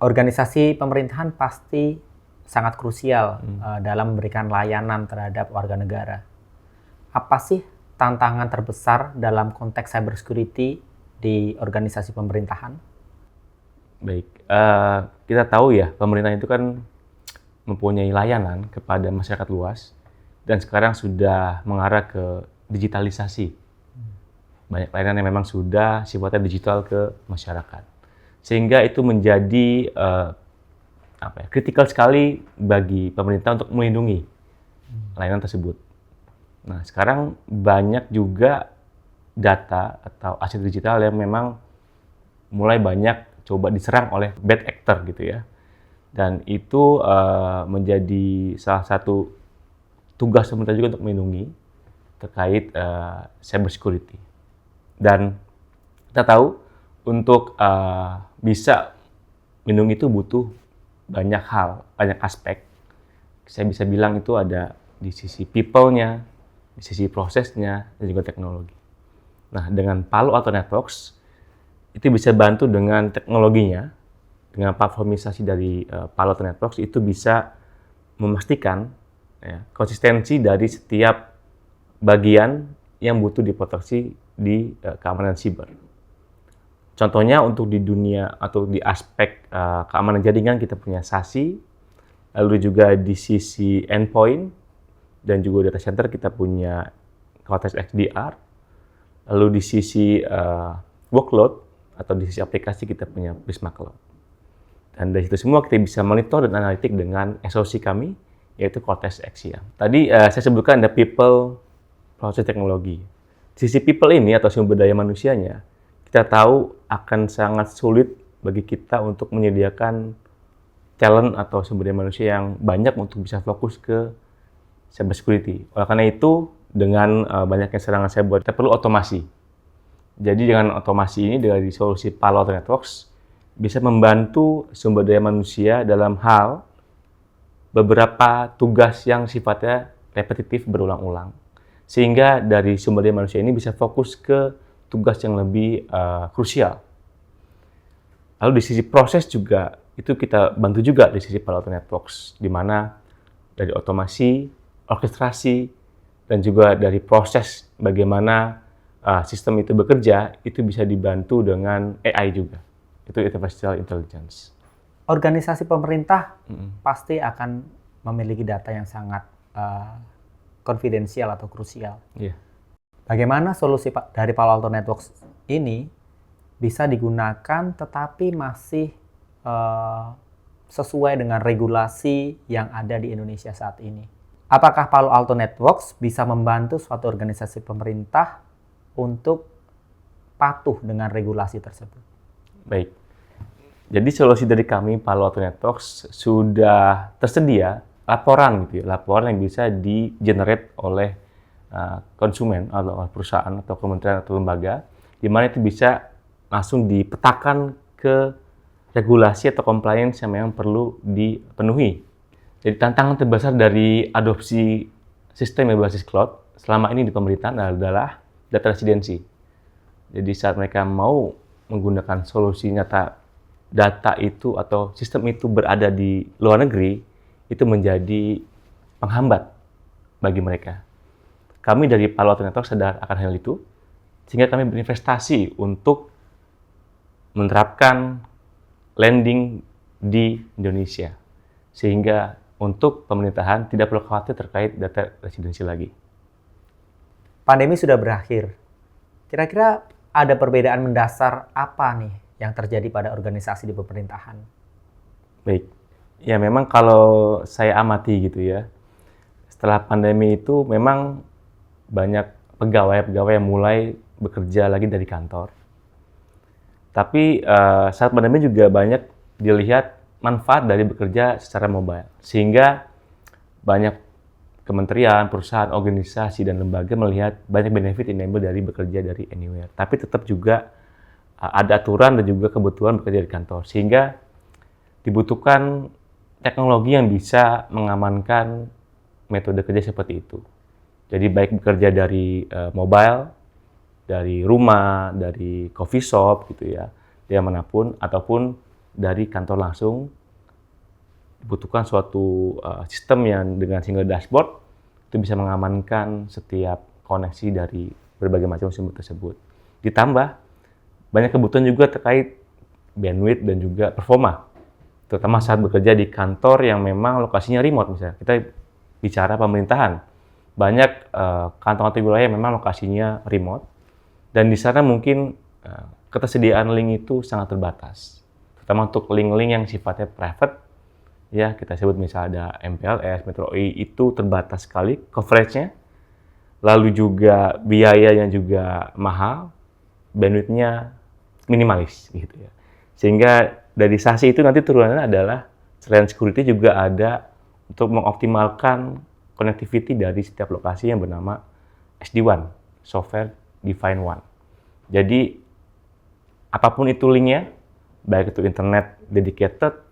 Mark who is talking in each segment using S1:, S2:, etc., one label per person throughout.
S1: Organisasi pemerintahan pasti sangat krusial dalam memberikan layanan terhadap warga negara. Apa sih tantangan terbesar dalam konteks cybersecurity di organisasi pemerintahan?
S2: Baik, kita tahu ya pemerintah itu kan mempunyai layanan kepada masyarakat luas dan sekarang sudah mengarah ke digitalisasi. Banyak layanan yang memang sudah sifatnya digital ke masyarakat. Sehingga itu menjadi kritikal sekali bagi pemerintah untuk melindungi layanan tersebut. Nah, sekarang banyak juga data atau aset digital yang memang mulai banyak coba diserang oleh bad actor gitu ya. Dan itu menjadi salah satu tugas pemerintah juga untuk melindungi terkait cyber security. Dan kita tahu untuk bisa melindungi itu butuh banyak hal, banyak aspek. Saya bisa bilang itu ada di sisi people-nya, di sisi prosesnya, dan juga teknologi. Nah, dengan Palo Alto Networks, itu bisa bantu dengan teknologinya, dengan platformisasi dari Palo Alto Networks, itu bisa memastikan konsistensi dari setiap bagian yang butuh diproteksi di keamanan siber. Contohnya untuk di dunia atau di aspek keamanan jaringan kita punya SASE, lalu juga di sisi endpoint dan juga data center kita punya Cortex XDR, lalu di sisi workload atau di sisi aplikasi kita punya Prisma Cloud. Dan dari situ semua kita bisa monitor dan analitik dengan SOC kami, yaitu Cortex XDR. Tadi saya sebutkan ada people, proses teknologi. Sisi people ini atau sumber daya manusianya, kita tahu akan sangat sulit bagi kita untuk menyediakan talent atau sumber daya manusia yang banyak untuk bisa fokus ke cyber security. Oleh karena itu, dengan banyaknya serangan cyber, kita perlu otomasi. Jadi dengan otomasi ini dari solusi Palo Alto Networks bisa membantu sumber daya manusia dalam hal beberapa tugas yang sifatnya repetitif berulang-ulang. Sehingga dari sumber daya manusia ini bisa fokus ke tugas yang lebih krusial. Lalu di sisi proses juga, itu kita bantu juga di sisi Palo Alto Networks, di mana dari otomasi, orkestrasi, dan juga dari proses bagaimana sistem itu bekerja, itu bisa dibantu dengan AI juga. Itu Artificial Intelligence.
S1: Organisasi pemerintah pasti akan memiliki data yang sangat konfidensial atau krusial.
S2: Yeah.
S1: Bagaimana solusi dari Palo Alto Networks ini bisa digunakan tetapi masih sesuai dengan regulasi yang ada di Indonesia saat ini? Apakah Palo Alto Networks bisa membantu suatu organisasi pemerintah untuk patuh dengan regulasi tersebut?
S2: Baik. Jadi solusi dari kami Palo Alto Networks sudah tersedia laporan gitu ya, laporan yang bisa di-generate oleh konsumen atau perusahaan atau kementerian atau lembaga, di mana itu bisa langsung dipetakan ke regulasi atau compliance yang memang perlu dipenuhi. Jadi tantangan terbesar dari adopsi sistem yang berbasis cloud selama ini di pemerintahan adalah data residensi. Jadi saat mereka mau menggunakan solusi nyata data itu atau sistem itu berada di luar negeri, itu menjadi penghambat bagi mereka. Kami dari Palo Alto Networks sadar akan hal itu, sehingga kami berinvestasi untuk menerapkan landing di Indonesia. Sehingga untuk pemerintahan tidak perlu khawatir terkait data residensi lagi.
S1: Pandemi sudah berakhir. Kira-kira ada perbedaan mendasar apa nih yang terjadi pada organisasi di pemerintahan?
S2: Baik. Ya memang kalau saya amati gitu ya, setelah pandemi itu memang banyak pegawai-pegawai yang mulai bekerja lagi dari kantor. Tapi saat pandemi juga banyak dilihat manfaat dari bekerja secara mobile. Sehingga banyak kementerian, perusahaan, organisasi, dan lembaga melihat banyak benefit yang diambil dari bekerja dari anywhere. Tapi tetap juga ada aturan dan juga kebutuhan bekerja di kantor. Sehingga dibutuhkan teknologi yang bisa mengamankan metode kerja seperti itu. Jadi baik bekerja dari mobile, dari rumah, dari coffee shop gitu ya, dimanapun, ataupun dari kantor langsung. Dibutuhkan suatu sistem yang dengan single dashboard itu bisa mengamankan setiap koneksi dari berbagai macam sumber tersebut. Ditambah banyak kebutuhan juga terkait bandwidth dan juga performa, terutama saat bekerja di kantor yang memang lokasinya remote. Misalnya kita bicara pemerintahan, banyak kantor-kantor wilayah yang memang lokasinya remote, dan di sana mungkin ketersediaan link itu sangat terbatas, terutama untuk link-link yang sifatnya private. Ya, kita sebut misalnya ada MPLS, Metro I, itu terbatas sekali coverage-nya, lalu juga biayanya juga mahal, bandwidth-nya minimalis gitu ya. Sehingga dari SASE itu nanti turunannya adalah selain security juga ada untuk mengoptimalkan connectivity dari setiap lokasi yang bernama SD-WAN, Software Defined WAN. Jadi apapun itu linknya, baik itu internet dedicated,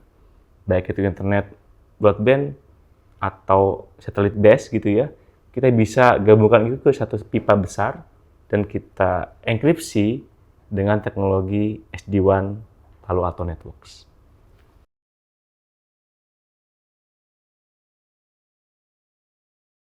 S2: baik itu internet broadband atau satellite base gitu ya, kita bisa gabungkan itu ke satu pipa besar dan kita enkripsi dengan teknologi SD-WAN Palo Alto Networks.